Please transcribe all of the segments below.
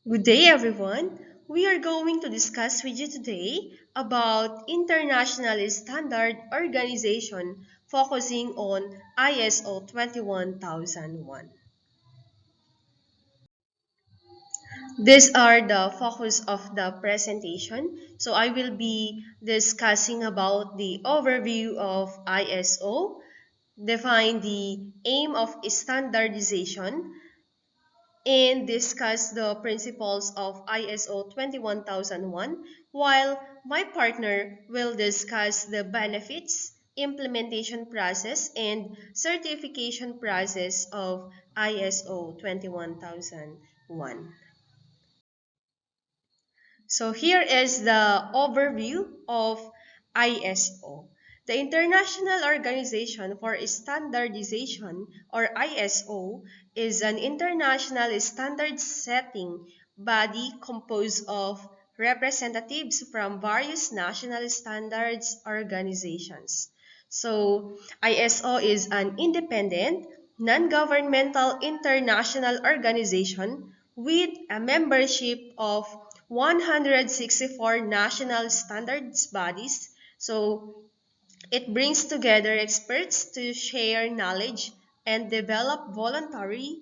Good day, everyone. We are going to discuss with you today about International Standard Organization focusing on ISO 21001. These are the focus of the presentation. So I will be discussing about the overview of ISO, define the aim of standardization, and discuss the principles of ISO 21001, while my partner will discuss the benefits, implementation process, and certification process of ISO 21001. So here is the overview of ISO. The International Organization for Standardization, or ISO, is an international standard-setting body composed of representatives from various national standards organizations. So ISO is an independent, non-governmental international organization with a membership of 164 national standards bodies. So it brings together experts to share knowledge and develop voluntary,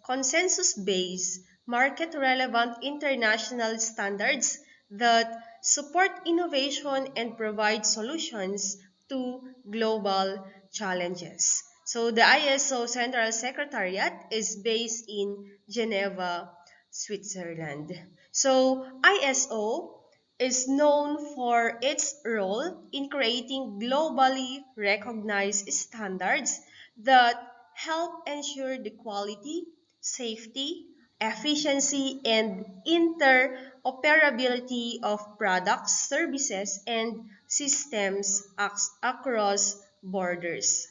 consensus-based, market-relevant international standards that support innovation and provide solutions to global challenges. So the ISO Central Secretariat is based in Geneva, Switzerland. So ISO is known for its role in creating globally recognized standards that help ensure the quality, safety, efficiency, and interoperability of products, services, and systems across borders.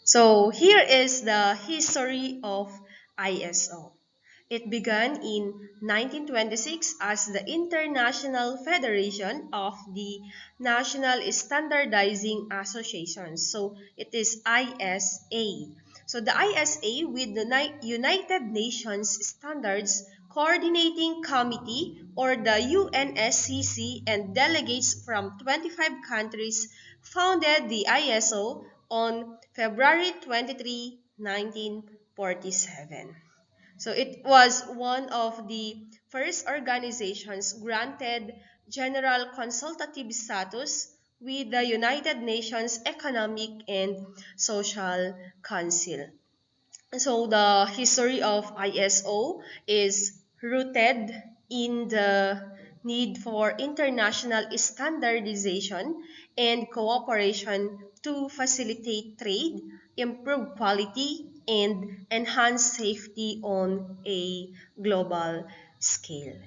So here is the history of ISO. It began in 1926 as the International Federation of the National Standardizing Associations. So it is ISA. So the ISA with the United Nations Standards Coordinating Committee, or the UNSCC, and delegates from 25 countries founded the ISO on February 23, 1947. So it was one of the first organizations granted general consultative status with the United Nations Economic and Social Council. So the history of ISO is rooted in the need for international standardization and cooperation to facilitate trade, improve quality, and enhance safety on a global scale.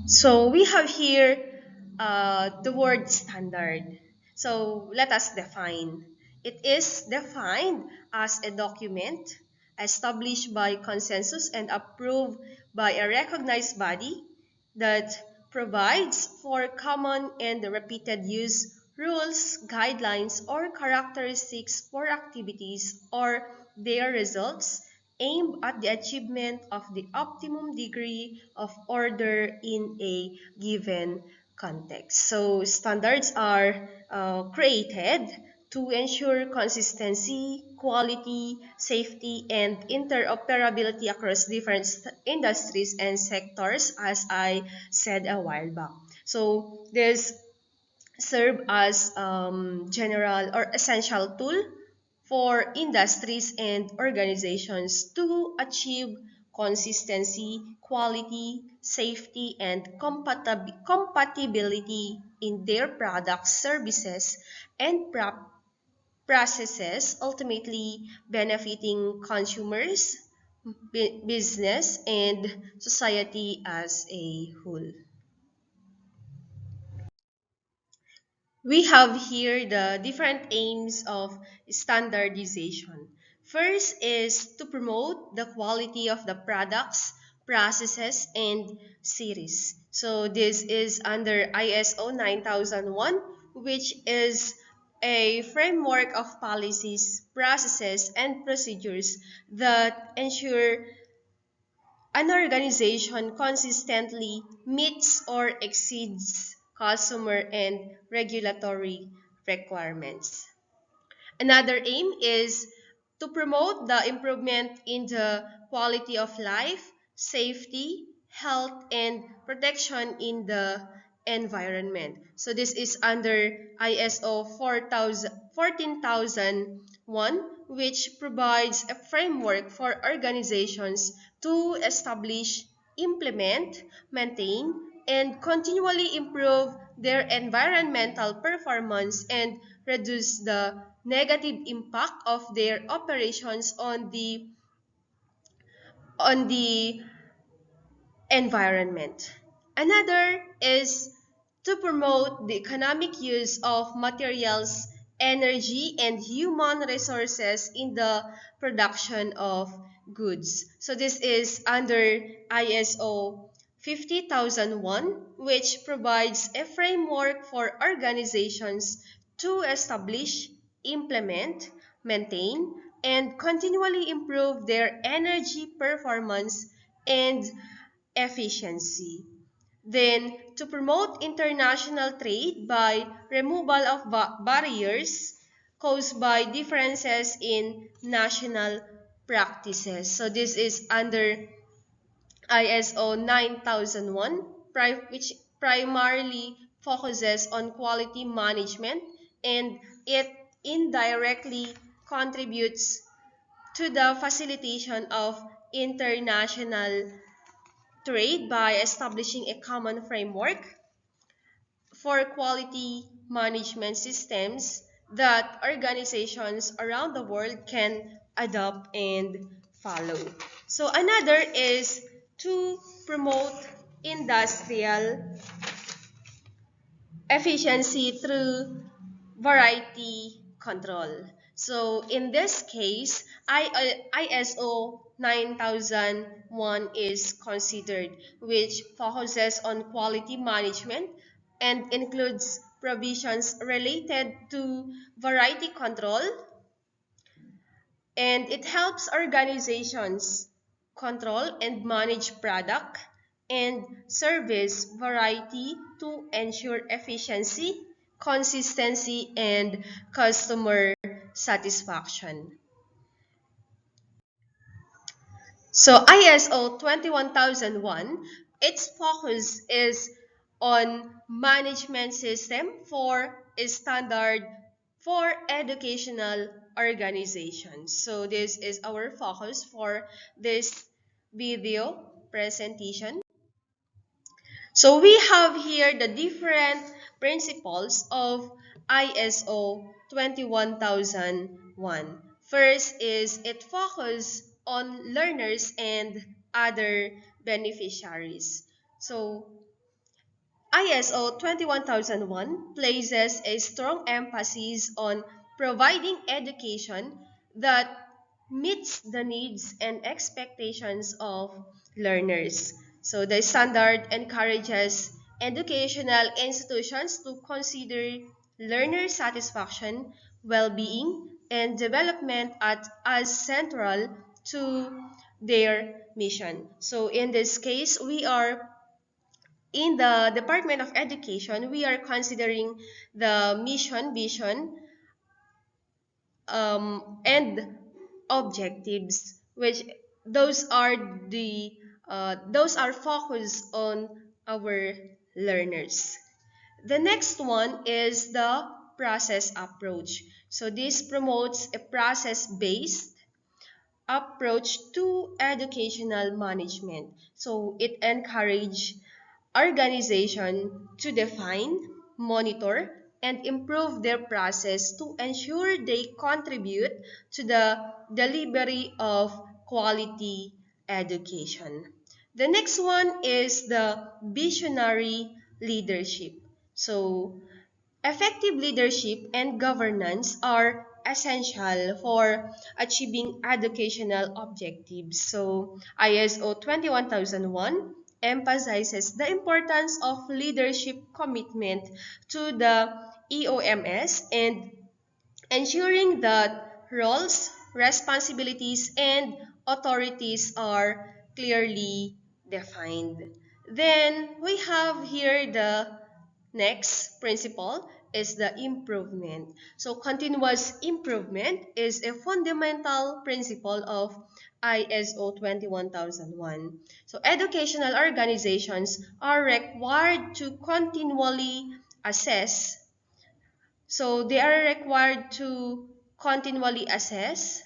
So we have here the word standard. So let us define. It is defined as a document established by consensus and approved by a recognized body that provides for common and repeated use rules, guidelines, or characteristics for activities or their results aimed at the achievement of the optimum degree of order in a given context. So standards are created to ensure consistency, quality, safety, and interoperability across different industries and sectors, as I said a while back. So this serve as general or essential tool for industries and organizations to achieve consistency, quality, safety, and compatibility in their products, services, and processes, ultimately benefiting consumers, business, and society as a whole. We have here the different aims of standardization. First is to promote the quality of the products, processes, and series. So this is under ISO 9001, which is a framework of policies, processes, and procedures that ensure an organization consistently meets or exceeds customer and regulatory requirements. Another aim is to promote the improvement in the quality of life, safety, health, and protection in the environment. So this is under ISO 14001, which provides a framework for organizations to establish, implement, maintain, and continually improve their environmental performance and reduce the negative impact of their operations on the environment. Another is to promote the economic use of materials, energy, and human resources in the production of goods. So this is under ISO 50001, which provides a framework for organizations to establish, implement, maintain, and continually improve their energy performance and efficiency. Then, to promote international trade by removal of barriers caused by differences in national practices. So this is under ISO 9001, which primarily focuses on quality management, and it indirectly contributes to the facilitation of international trade by establishing a common framework for quality management systems that organizations around the world can adopt and follow. So another is to promote industrial efficiency through variety control. So in this case, ISO 9001 is considered, which focuses on quality management and includes provisions related to variety control, and it helps organizations control and manage product and service variety to ensure efficiency, consistency, and customer satisfaction. So ISO 21001, its focus is on management system for a standard for educational organizations. So this is our focus for this video presentation. So we have here the different principles of ISO 21001. First is it focuses on learners and other beneficiaries. So ISO 21001 places a strong emphasis on providing education that meets the needs and expectations of learners. So the standard encourages educational institutions to consider learner satisfaction, well-being, and development as central to their mission. So in this case, we are in the Department of Education, we are considering the mission, vision, and objectives, which those are those are focused on our learners. The next one is the process approach. So this promotes a process-based approach to educational management. So it encourages organization to define, monitor, and improve their process to ensure they contribute to the delivery of quality education. The next one is the visionary leadership. So effective leadership and governance are essential for achieving educational objectives. So ISO 21001 emphasizes the importance of leadership commitment to the EOMS and ensuring that roles, responsibilities, and authorities are clearly defined. Then we have here the next principle is the improvement. So continuous improvement is a fundamental principle of ISO 21001. So educational organizations are required to continually assess. So they are required to continually assess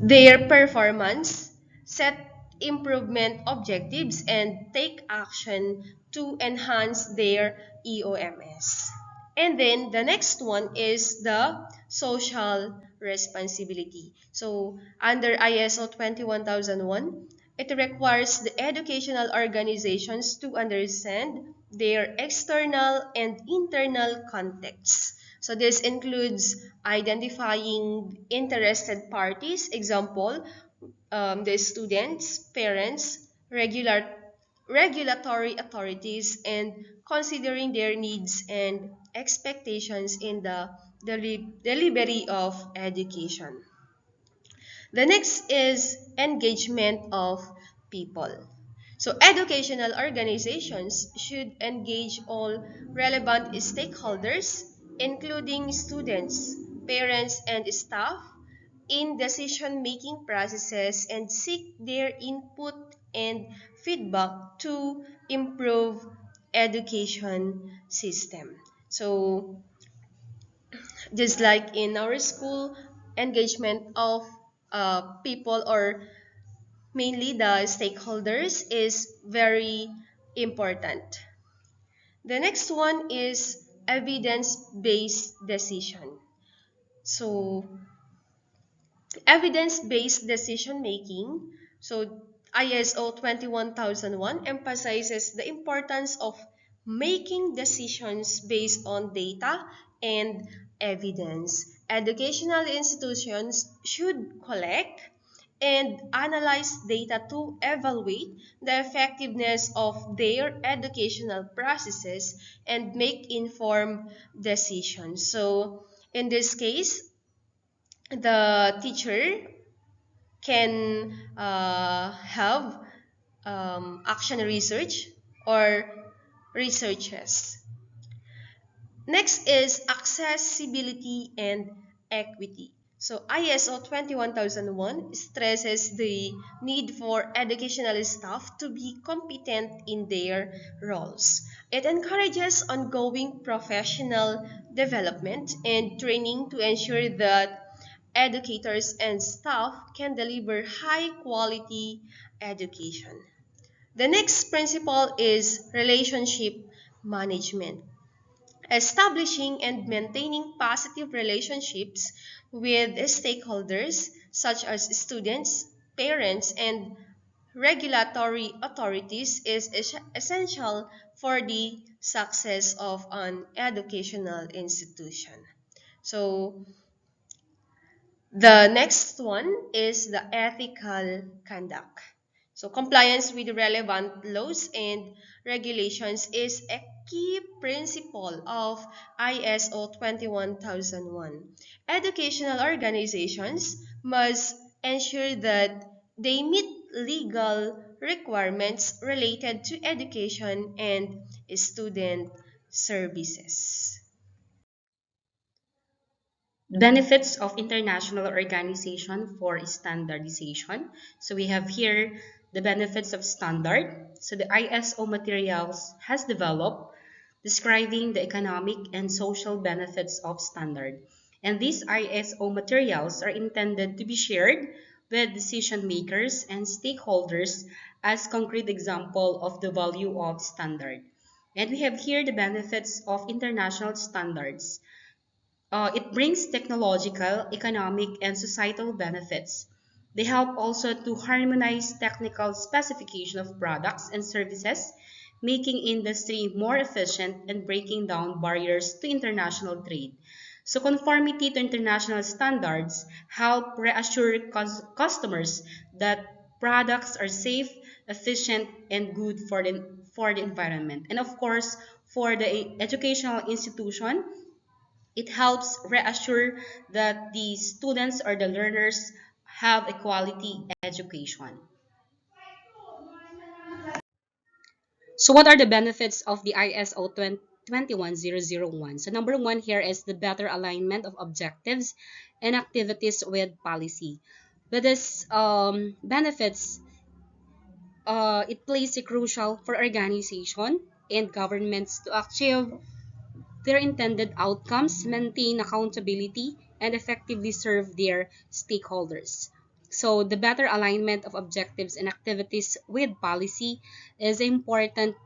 their performance, set improvement objectives, and take action to enhance their EOMS. And then the next one is the social responsibility. So under ISO 21001, it requires the educational organizations to understand their external and internal contexts. So this includes identifying interested parties, example, the students, parents, regulatory authorities, and considering their needs and expectations in the delivery of education. The next is engagement of people. So educational organizations should engage all relevant stakeholders, including students, parents, and staff, in decision-making processes and seek their input and feedback to improve education system. So just like in our school, engagement of people or mainly the stakeholders is very important. The next one is evidence-based decision. So evidence-based decision making. So ISO 21001 emphasizes the importance of making decisions based on data and evidence. Educational institutions should collect and analyze data to evaluate the effectiveness of their educational processes and make informed decisions. So in this case, the teacher can have action research or researches. Next is accessibility and equity. So ISO 21001 stresses the need for educational staff to be competent in their roles. It encourages ongoing professional development and training to ensure that educators and staff can deliver high quality education. The next principle is relationship management. Establishing and maintaining positive relationships with stakeholders such as students, parents, and regulatory authorities is essential for the success of an educational institution. So, the next one is the ethical conduct. So compliance with relevant laws and regulations is a key principle of ISO 21001. Educational organizations must ensure that they meet legal requirements related to education and student services. Benefits of international organization for standardization. So we have here the benefits of standard. So the ISO materials has developed describing the economic and social benefits of standard. And these ISO materials are intended to be shared with decision makers and stakeholders as concrete example of the value of standard. And we have here the benefits of international standards. It brings technological, economic, and societal benefits. They help also to harmonize technical specification of products and services, making industry more efficient and breaking down barriers to international trade. So conformity to international standards help reassure customers that products are safe, efficient, and good for the environment. And of course, for the educational institution, It helps reassure that the students or the learners have a quality education. So what are the benefits of the ISO 21001? So number one here is the better alignment of objectives and activities with policy. With this benefits, it plays a crucial for organization and governments to achieve their intended outcomes, maintain accountability, and effectively serve their stakeholders. So, the better alignment of objectives and activities with policy is an important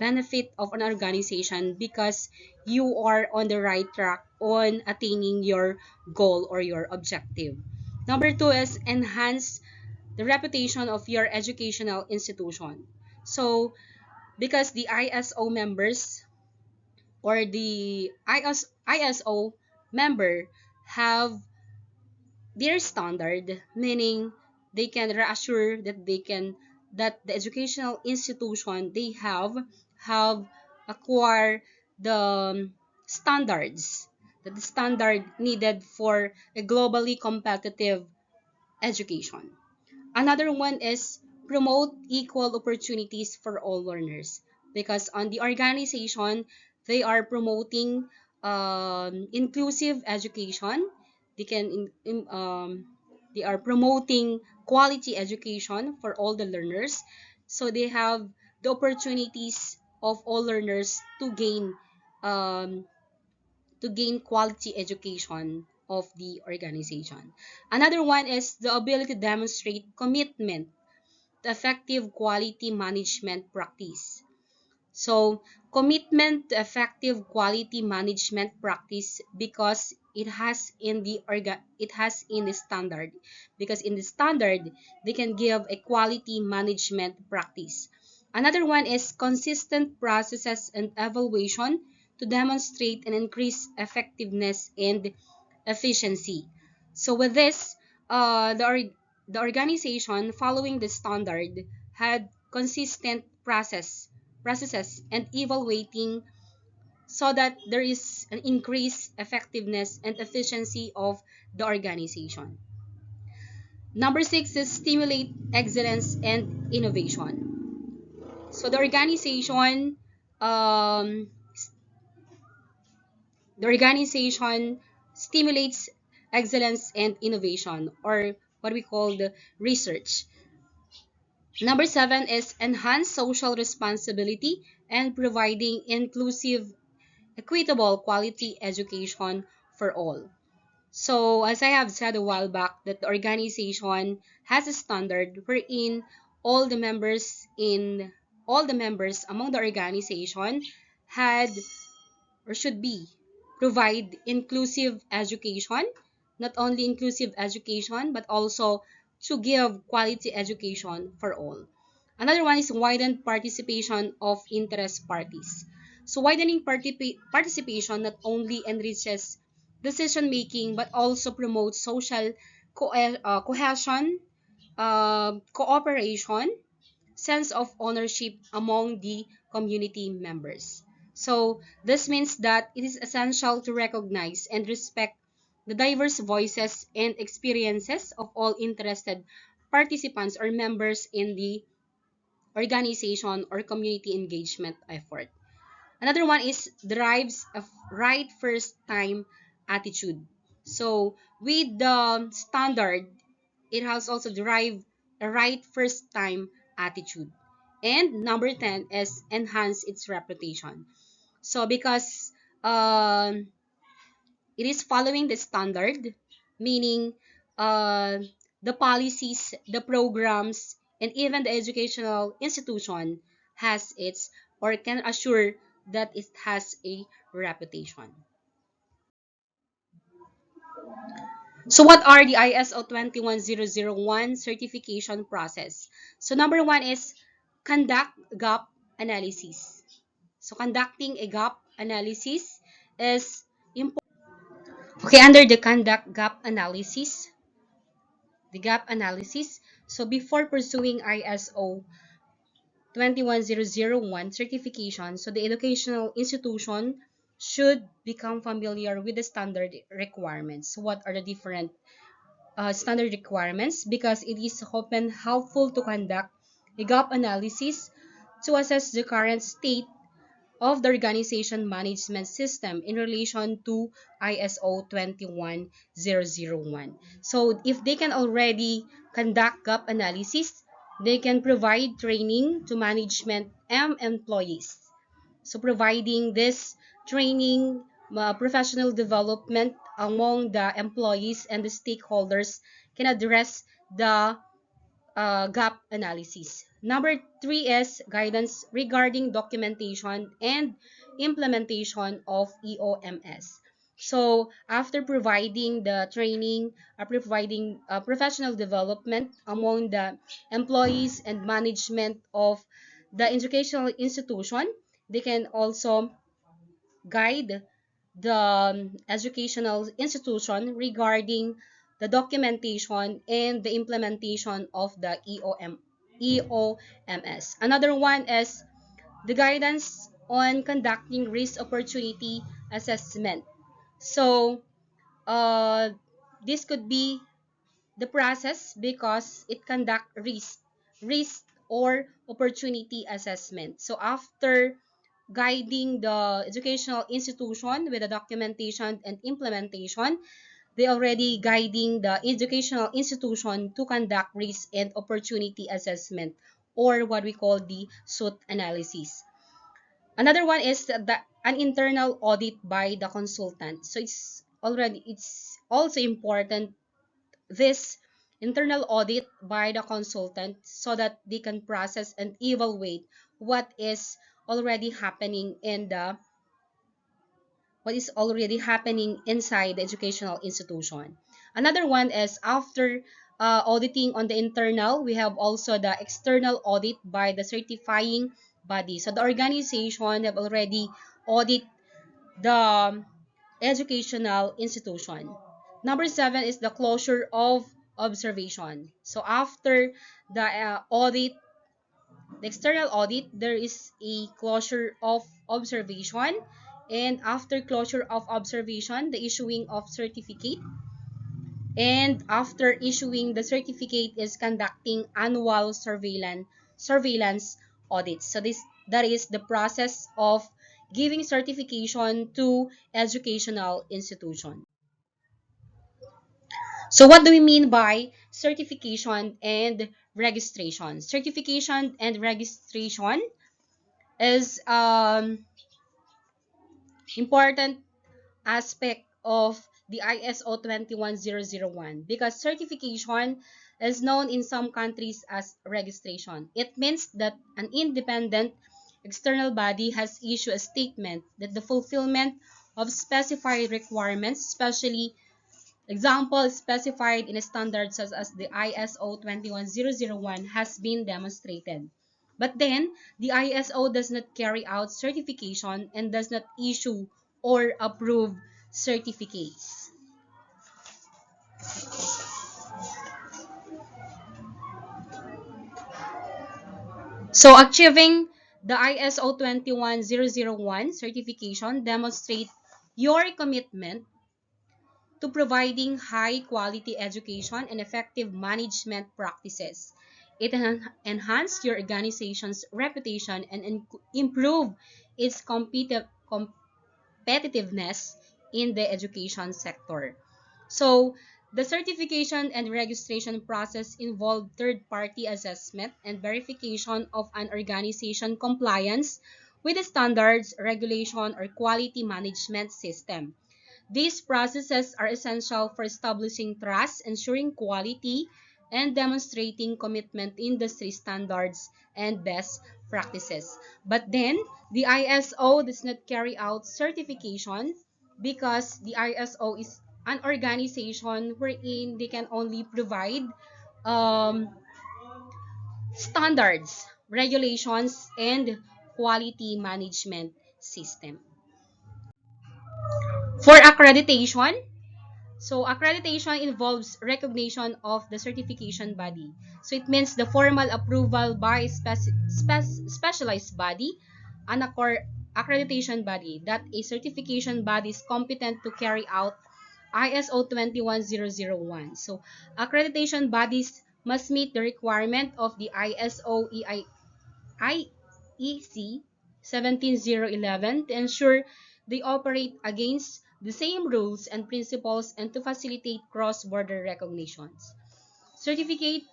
benefit of an organization because you are on the right track on attaining your goal or your objective. Number two is enhance the reputation of your educational institution. So, because the ISO members or the ISO member have their standard, meaning they can reassure that the educational institution they have acquired the standards that the standard needed for a globally competitive education. Another one is promote equal opportunities for all learners because on the organization they are promoting inclusive education. They can they are promoting quality education for all the learners, so they have the opportunities of all learners um, to gain quality education of the organization. Another one is the ability to demonstrate commitment to effective quality management practice. So, commitment to effective quality management practice because it has in the standard, because in the standard they can give a quality management practice. Another one is consistent processes and evaluation to demonstrate and increase effectiveness and efficiency. So with this, the organization following the standard had consistent processes and evaluating so that there is an increased effectiveness and efficiency of the organization. Number six is stimulate excellence and innovation. So um, the organization stimulates excellence and innovation, or what we call the research. Number seven is enhance social responsibility and providing inclusive, equitable, quality education for all. So, as I have said a while back, that the organization has a standard wherein all the members in all the members among the organization had or should be provide inclusive education, not only inclusive education but also to give quality education for all. Another one is widened participation of interest parties. So widening participation not only enriches decision making but also promotes social cohesion, cooperation, sense of ownership among the community members. So, this means that it is essential to recognize and respect the diverse voices and experiences of all interested participants or members in the organization or community engagement effort. Another one is drives a right first time attitude. So, with the standard, it has also derived a right first time attitude. And number 10 is enhance its reputation. So because it is following the standard, meaning uh, the policies, the programs, and even the educational institution has its or can assure that it has a reputation. So what are the ISO 21001 certification process? So number one is conduct gap analysis. So conducting a gap analysis is important. Okay, under the conduct gap analysis, the gap analysis. So before pursuing ISO 21001 certification, so the educational institution should become familiar with the standard requirements. What are the different standard requirements? Because it is often helpful to conduct a gap analysis to assess the current state of the organization management system in relation to ISO 21001. So if they can already conduct gap analysis, they can provide training to management and employees. So providing this training, professional development among the employees and the stakeholders can address the gap analysis. Number three is guidance regarding documentation and implementation of EOMS. So after providing the training, providing professional development among the employees and management of the educational institution, they can also guide the educational institution regarding the documentation and the implementation of the EOMS. Another one is the guidance on conducting risk opportunity assessment. So, uh, this could be the process because it conduct risk or opportunity assessment. So after guiding the educational institution with the documentation and implementation, they already guiding the educational institution to conduct risk and opportunity assessment, or what we call the SWOT analysis. Another one is an internal audit by the consultant. So it's also important, this internal audit by the consultant, so that they can process and evaluate what is already happening in the what is already happening inside the educational institution. Another one is after auditing on the internal, we have also the external audit by the certifying body. So the organization have already audit the educational institution. Number seven is the closure of observation. So after the the external audit, there is a closure of observation. And after closure of observation, the issuing of certificate. And after issuing the certificate is conducting annual surveillance audits. So that is the process of giving certification to educational institution. So what do we mean by certification and registration? Certification and registration is important aspect of the ISO 21001 because certification is known in some countries as registration. It means that an independent external body has issued a statement that the fulfillment of specified requirements, especially example specified in a standard such as the ISO 21001, has been demonstrated. But then, the ISO does not carry out certification and does not issue or approve certificates. So achieving the ISO 21001 certification demonstrates your commitment to providing high quality education and effective management practices. It enhances your organization's reputation and improve its competitiveness in the education sector. So, the certification and registration process involve third-party assessment and verification of an organization compliance with the standards, regulation, or quality management system. These processes are essential for establishing trust, ensuring quality, and demonstrating commitment to industry standards and best practices. But then, the ISO does not carry out certification because the ISO is an organization wherein they can only provide um, standards, regulations, and quality management system. For accreditation, so accreditation involves recognition of the certification body. So it means the formal approval by specialized body, an accreditation body, that a certification body is competent to carry out ISO 21001. So, accreditation bodies must meet the requirement of the ISO IEC 17011 to ensure they operate against the same rules and principles and to facilitate cross-border recognitions. Certificate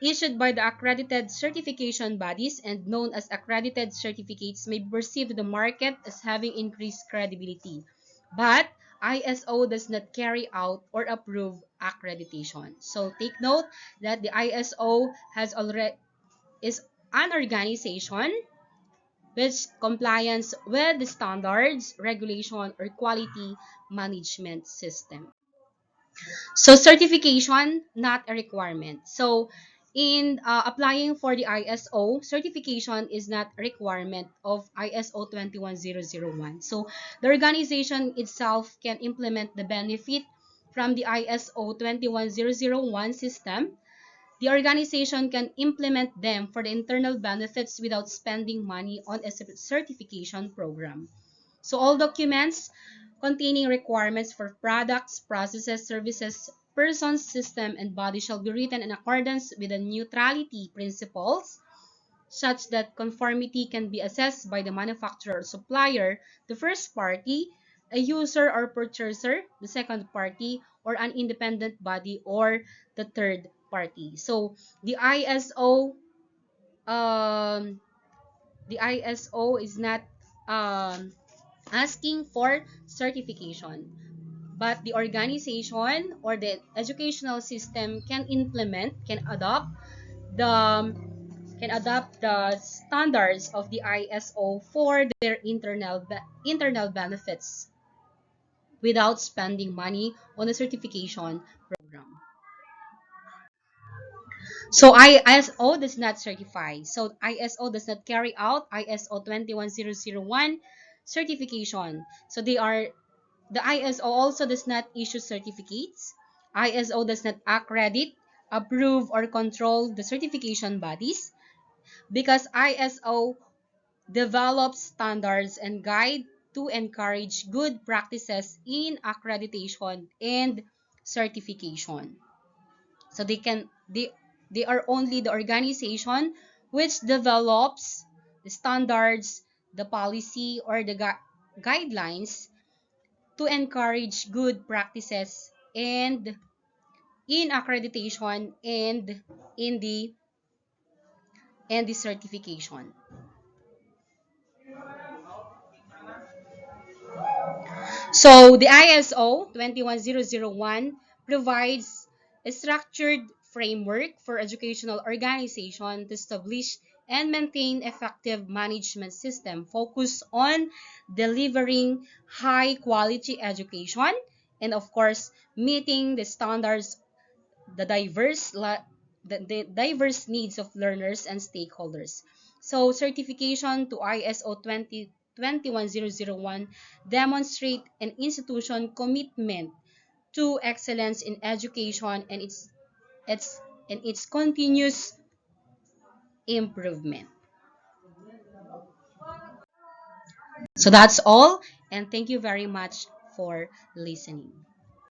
issued by the accredited certification bodies and known as accredited certificates may perceive the market as having increased credibility. But ISO does not carry out or approve accreditation. So take note that the ISO has already is an organization which compliance with the standards, regulation, or quality management system. So certification, not a requirement. So in applying for the ISO, certification is not a requirement of ISO 21001. So the organization itself can implement the benefit from the ISO 21001 system. The organization can implement them for the internal benefits without spending money on a certification program. So all documents containing requirements for products, processes, services, persons, system, and body shall be written in accordance with the neutrality principles such that conformity can be assessed by the manufacturer or supplier, the first party, a user or purchaser, the second party, or an independent body, or the third party. So um, the ISO is not um, asking for certification, but the organization or the educational system the can adopt the standards of the ISO for their internal benefits without spending money on a certification program. So ISO does not certify. So ISO does not carry out ISO 21001 certification. So the ISO also does not issue certificates. ISO does not accredit, approve, or control the certification bodies because ISO develops standards and guide to encourage good practices in accreditation and certification. So they are only the organization which develops the standards, the policy, or the guidelines to encourage good practices and in accreditation and in the certification. So the ISO 21001 provides a structured framework for educational organization to establish and maintain effective management system focused on delivering high quality education and of course meeting the standards the the diverse needs of learners and stakeholders. So certification to ISO 21001 demonstrate an institution commitment to excellence in education and its its continuous improvement. So that's all and thank you very much for listening.